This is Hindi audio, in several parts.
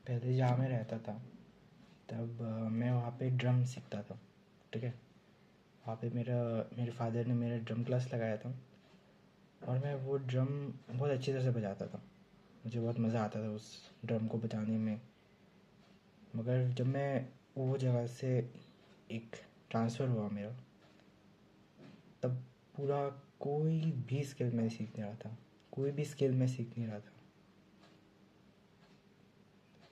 पहले जहाँ मैं रहता था तब मैं वहाँ पे ड्रम सीखता था। ठीक है, वहाँ पे मेरे फादर ने मेरा ड्रम क्लास लगाया था और मैं वो ड्रम बहुत अच्छी तरह से बजाता था। मुझे बहुत मज़ा आता था उस ड्रम को बजाने में। मगर जब मैं वो जगह से एक ट्रांसफ़र हुआ मेरा, तब पूरा कोई भी स्किल मैं सीख नहीं रहा था। कोई भी स्किल मैं सीख नहीं रहा था।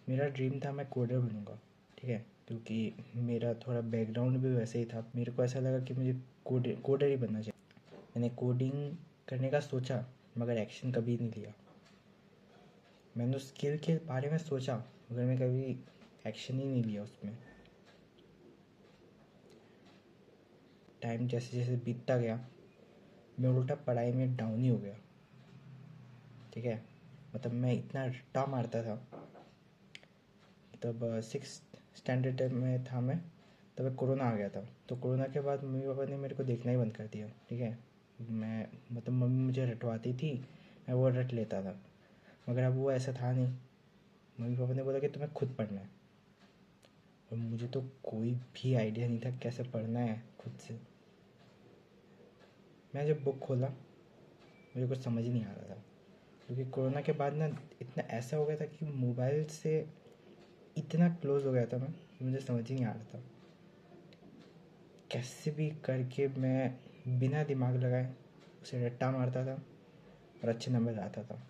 मेरा ड्रीम था मैं कोडर बनूँगा। ठीक है, क्योंकि मेरा थोड़ा बैकग्राउंड भी वैसे ही था। मेरे को ऐसा लगा कि मुझे कोडर ही बनना चाहिए। मैंने कोडिंग करने का सोचा मगर एक्शन कभी नहीं लिया। मैंने उस स्किल के बारे में सोचा मगर मैं कभी एक्शन ही नहीं लिया उसमें। टाइम जैसे जैसे बीतता गया मैं उल्टा पढ़ाई में डाउन ही हो गया। ठीक है, मतलब मैं इतना रट्टा मारता था। तब 6th स्टैंडर्ड में था मैं, तब कोरोना आ गया था। तो कोरोना के बाद मम्मी पापा ने मेरे को देखना ही बंद कर दिया। ठीक है, मैं मतलब मम्मी मुझे रटवाती थी, मैं वो रट लेता था। मगर अब वो ऐसा था नहीं। मम्मी पापा ने बोला कि तुम्हें खुद पढ़ना है, और मुझे तो कोई भी आइडिया नहीं था कैसे पढ़ना है खुद से। मैं जब बुक खोला मुझे कुछ समझ ही नहीं आ रहा था, क्योंकि कोरोना के बाद ना इतना ऐसा हो गया था कि मोबाइल से इतना क्लोज हो गया था मैं कि मुझे समझ ही नहीं आ रहा था। कैसे भी करके मैं बिना दिमाग लगाए उसे रट्टा मारता था और अच्छे नंबर लाता था।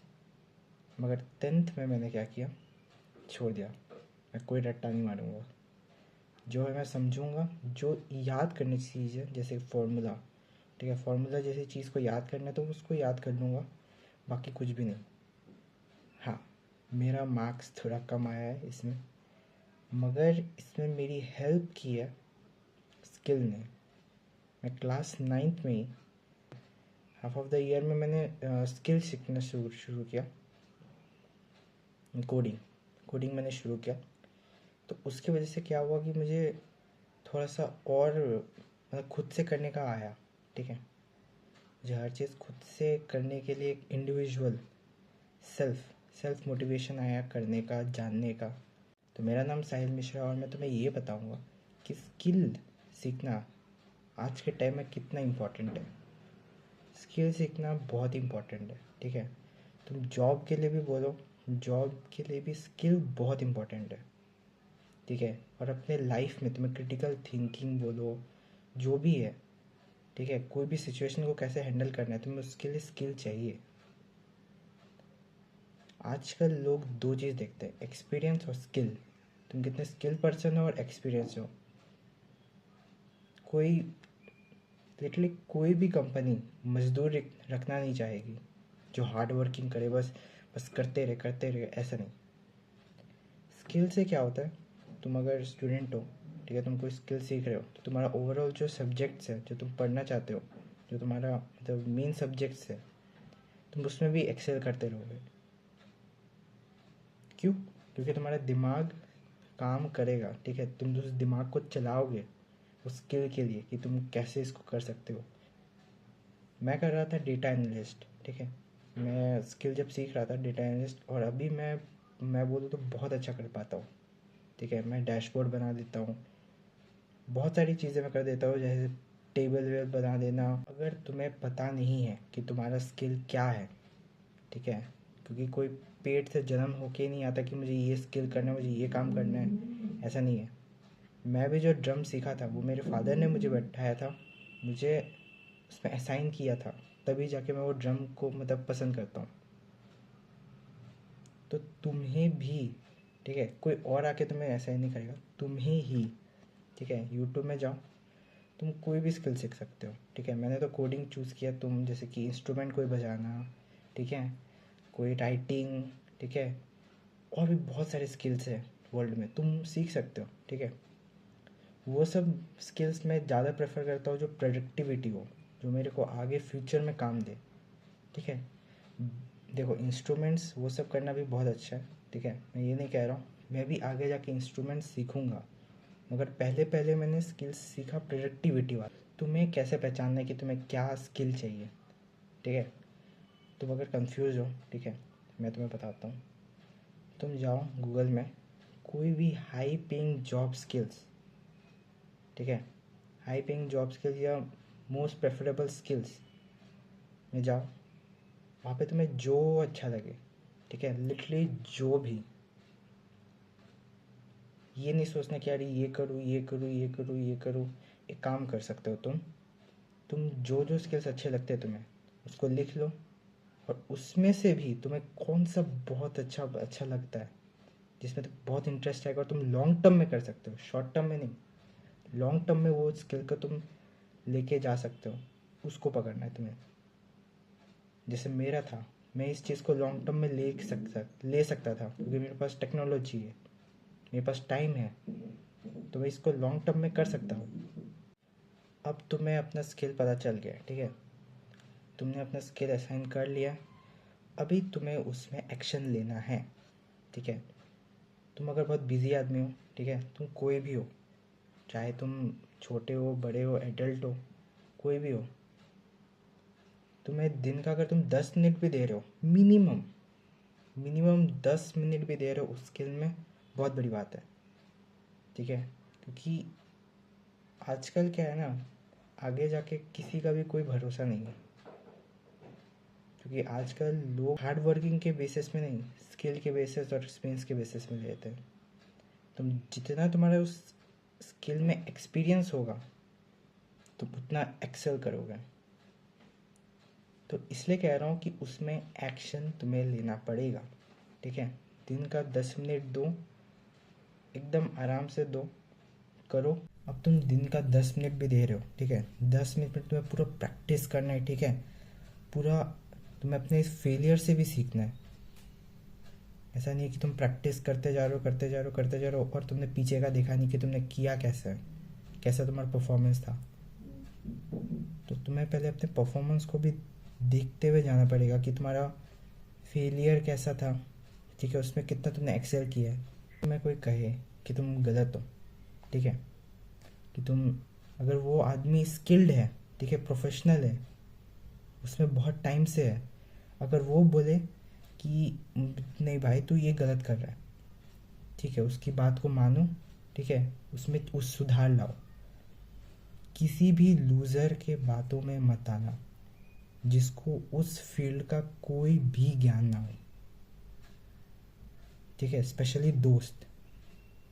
मगर 10th में मैंने क्या किया, छोड़ दिया। मैं कोई रट्टा नहीं मारूंगा। जो है मैं समझूंगा, जो याद करने की चीज़ है जैसे फार्मूला। ठीक है, फार्मूला जैसी चीज़ को याद करना है तो उसको याद कर लूँगा, बाकी कुछ भी नहीं। हाँ, मेरा मार्क्स थोड़ा कम आया है इसमें, मगर इसमें मेरी हेल्प की है स्किल ने। मैं क्लास 9th में ही, हाफ ऑफ द ईयर में, मैंने स्किल सीखना शुरू किया। कोडिंग कोडिंग मैंने शुरू किया। तो उसकी वजह से क्या हुआ कि मुझे थोड़ा सा और मतलब खुद से करने का आया। ठीक है, मुझे हर चीज़ खुद से करने के लिए एक इंडिविजुअल सेल्फ मोटिवेशन आया करने का, जानने का। तो मेरा नाम साहिल मिश्रा, और मैं तुम्हें ये बताऊंगा कि स्किल सीखना आज के टाइम में कितना इम्पोर्टेंट है। स्किल सीखना बहुत इम्पोर्टेंट है। ठीक है, तुम जॉब के लिए भी बोलो, जॉब के लिए भी स्किल बहुत इम्पोर्टेंट है। ठीक है, और अपने लाइफ में तुम्हें क्रिटिकल थिंकिंग बोलो, जो भी है। ठीक है, कोई भी सिचुएशन को कैसे हैंडल करना है, तुम्हें उसके लिए स्किल चाहिए। आजकल लोग दो चीज़ देखते हैं, एक्सपीरियंस और स्किल। तुम कितने स्किल पर्सन हो और एक्सपीरियंस हो। कोई लिटरली कोई भी कंपनी मजदूर रखना नहीं चाहेगी जो हार्ड वर्किंग करे, बस बस करते रहे, ऐसा नहीं। स्किल से क्या होता है, तुम अगर स्टूडेंट हो, ठीक है, तुम कोई स्किल सीख रहे हो, तो तुम्हारा ओवरऑल जो सब्जेक्ट्स है, जो तुम पढ़ना चाहते हो, जो तुम्हारा मतलब मेन सब्जेक्ट्स है, तुम उसमें भी एक्सेल करते रहोगे। क्यों? क्योंकि तुम्हारा दिमाग काम करेगा। ठीक है, तुम उस दिमाग को चलाओगे उस स्किल के लिए कि तुम कैसे इसको कर सकते हो। मैं कर रहा था डेटा एनालिस्ट। ठीक है, मैं स्किल जब सीख रहा था डेटा एनालिस्ट, और अभी मैं बोलूँ तो बहुत अच्छा कर पाता हूँ। ठीक है, मैं डैशबोर्ड बना देता हूँ, बहुत सारी चीज़ें मैं कर देता हूँ, जैसे टेबल वेल बना देना। अगर तुम्हें पता नहीं है कि तुम्हारा स्किल क्या है, ठीक है, क्योंकि कोई पेट से जन्म होके नहीं आता कि मुझे ये स्किल करना है, मुझे ये काम करना है, ऐसा नहीं है। मैं भी जो ड्रम सीखा था वो मेरे फादर ने मुझे बैठाया था, मुझे उसमें असाइन किया था, तभी जाके मैं वो ड्रम को मतलब पसंद करता हूँ। तो तुम्हें भी, ठीक है, कोई और आके तुम्हें असाइन नहीं करेगा, तुम्हें ही। ठीक है, यूट्यूब में जाओ, तुम कोई भी स्किल सीख सकते हो। ठीक है, मैंने तो कोडिंग चूज़ किया, तुम जैसे कि इंस्ट्रूमेंट कोई बजाना, ठीक है, कोई राइटिंग, ठीक है, और भी बहुत सारे स्किल्स हैं वर्ल्ड में, तुम सीख सकते हो। ठीक है, वो सब स्किल्स मैं ज़्यादा प्रेफर करता हूँ जो प्रोडक्टिविटी हो, जो मेरे को आगे फ्यूचर में काम दे। ठीक है, देखो इंस्ट्रूमेंट्स वो सब करना भी बहुत अच्छा है। ठीक है, मैं ये नहीं कह रहा हूँ, मैं भी आगे जाके इंस्ट्रूमेंट्स सीखूँगा, मगर पहले पहले मैंने स्किल्स सीखा प्रोडक्टिविटी वाला। तुम्हें कैसे पहचानना है कि तुम्हें क्या स्किल चाहिए। ठीक है, तुम अगर कंफ्यूज हो, ठीक है, मैं तुम्हें बताता हूँ। तुम जाओ गूगल में, कोई भी हाई पेइंग जॉब स्किल्स, ठीक है, हाई पेइंग जॉब स्किल्स या मोस्ट प्रेफरेबल स्किल्स में जाओ। वहाँ पे तुम्हें जो अच्छा लगे, ठीक है, लिटरली जो भी, ये नहीं सोचना कि यार ये करूँ ये करूँ ये करूँ ये करूँ। एक काम कर सकते हो तुम जो जो स्किल्स अच्छे लगते हैं तुम्हें उसको लिख लो, और उसमें से भी तुम्हें कौन सा बहुत अच्छा अच्छा लगता है, जिसमें तो बहुत इंटरेस्ट आएगा और तुम लॉन्ग टर्म में कर सकते हो, शॉर्ट टर्म में नहीं। लॉन्ग टर्म में वो स्किल को तुम लेके जा सकते हो, उसको पकड़ना है तुम्हें। जैसे मेरा था, मैं इस चीज़ को लॉन्ग टर्म में ले सकता था क्योंकि मेरे पास टेक्नोलॉजी है, मेरे पास टाइम है, तो मैं इसको लॉन्ग टर्म में कर सकता हूँ। अब तुम्हें अपना स्किल पता चल गया, ठीक है, तुमने अपना स्किल असाइन कर लिया, अभी तुम्हें उसमें एक्शन लेना है, ठीक है। तुम अगर बहुत बिजी आदमी हो, ठीक है, तुम कोई भी हो, चाहे तुम छोटे हो बड़े हो एडल्ट हो, कोई भी हो, तुम्हें दिन का अगर तुम 10 मिनट भी दे रहे हो, मिनिमम 10 मिनट भी दे रहे हो उस स्किल में, बहुत बड़ी बात है, ठीक है। क्योंकि आजकल क्या है ना, आगे जाके किसी का भी कोई भरोसा नहीं है, क्योंकि आजकल लोग हार्ड वर्किंग के बेसिस में नहीं, स्किल के बेसिस और एक्सपीरियंस के बेसिस में लेते हैं। तुम जितना तुम्हारा उस स्किल में एक्सपीरियंस होगा तुम उतना एक्सेल करोगे। तो इसलिए कह रहा हूँ कि उसमें एक्शन तुम्हें लेना पड़ेगा, ठीक है। दिन का 10 मिनट दो, एकदम आराम से दो, करो। अब तुम दिन का 10 मिनट भी दे रहे हो, ठीक है, 10 मिनट में तुम्हें पूरा प्रैक्टिस करना है, ठीक है, पूरा तुम्हें अपने इस फेलियर से भी सीखना है। ऐसा नहीं है कि तुम प्रैक्टिस करते जा रहे हो करते जा रहे हो करते जा रहे हो और तुमने पीछे का देखा नहीं कि तुमने किया कैसा है, कैसा तुम्हारा परफॉर्मेंस था। तो तुम्हें पहले अपने परफॉर्मेंस को भी देखते हुए जाना पड़ेगा कि तुम्हारा फेलियर कैसा था, ठीक है, उसमें कितना तुमने एक्सेल किया है। तुम्हें कोई कहे कि तुम गलत हो, ठीक है, कि तुम, अगर वो आदमी स्किल्ड है, ठीक है, प्रोफेशनल है, उसमें बहुत टाइम से है, अगर वो बोले कि नहीं भाई तू ये गलत कर रहा है, ठीक है, उसकी बात को मानो, ठीक है, उसमें उस सुधार लाओ। किसी भी लूज़र के बातों में मत आना जिसको उस फील्ड का कोई भी ज्ञान ना हो, ठीक है, स्पेशली दोस्त।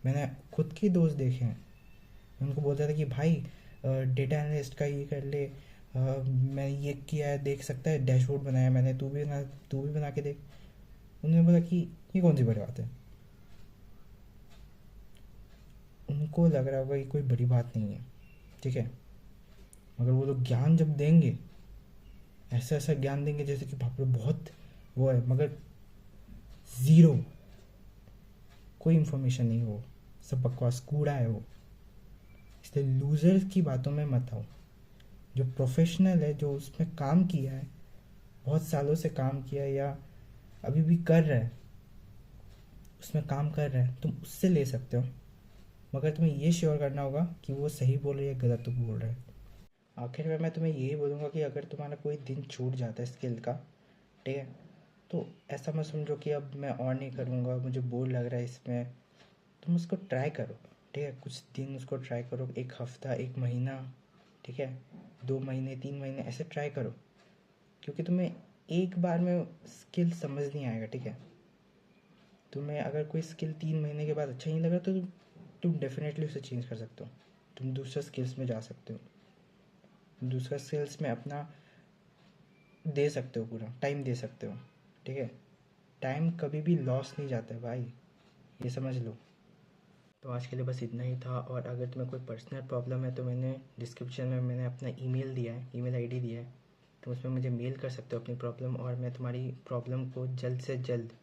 मैंने खुद के दोस्त देखे हैं, मैं उनको बोलता था कि भाई डेटा एनालिस्ट का ये कर ले, मैं ये किया है देख सकता है, डैशबोर्ड बनाया मैंने, तू भी बना के देख। उन्होंने बोला कि ये कौन सी बड़ी बात है, उनको लग रहा होगा कि कोई बड़ी बात नहीं है, ठीक है, मगर वो लोग ज्ञान जब देंगे, ऐसा ऐसा ज्ञान देंगे जैसे कि बाप रे बहुत वो है, मगर ज़ीरो, कोई इन्फॉर्मेशन नहीं, वो सब बकवास कूड़ा है वो। इसलिए लूजर्स की बातों में मत आओ। जो प्रोफेशनल है, जो उसमें काम किया है, बहुत सालों से काम किया है या अभी भी कर रहा है, उसमें काम कर रहा है, तुम उससे ले सकते हो, मगर तुम्हें ये श्योर करना होगा कि वो सही बोल रहा है या गलत तो बोल रहा है। आखिर में मैं तुम्हें यही बोलूँगा कि अगर तुम्हारा कोई दिन छूट जाता है स्किल का, ठीक है, तो ऐसा मत समझो कि अब मैं और नहीं करूँगा, मुझे बोर लग रहा है इसमें। तुम उसको ट्राई करो, ठीक है, कुछ दिन उसको ट्राई करो, एक हफ्ता, एक महीना, ठीक है, 2 महीने, 3 महीने, ऐसे ट्राई करो, क्योंकि तुम्हें एक बार में स्किल समझ नहीं आएगा, ठीक है। तुम्हें अगर कोई स्किल 3 महीने के बाद अच्छा नहीं लगा तो तुम डेफिनेटली उसे चेंज कर सकते हो, तुम दूसरा स्किल्स में जा सकते हो, दूसरा स्किल्स में अपना दे सकते हो, पूरा टाइम दे सकते हो, ठीक है। टाइम कभी भी लॉस नहीं जाता है भाई, ये समझ लो। तो आज के लिए बस इतना ही था, और अगर तुम्हें कोई पर्सनल प्रॉब्लम है तो मैंने डिस्क्रिप्शन में मैंने अपना ईमेल दिया है, ईमेल आईडी दिया है, तो उसमें मुझे मेल कर सकते हो अपनी प्रॉब्लम, और मैं तुम्हारी प्रॉब्लम को जल्द से जल्द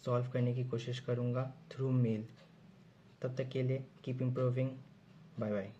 सॉल्व करने की कोशिश करूँगा थ्रू मेल। तब तक के लिए कीप इम्प्रूविंग, बाय बाय।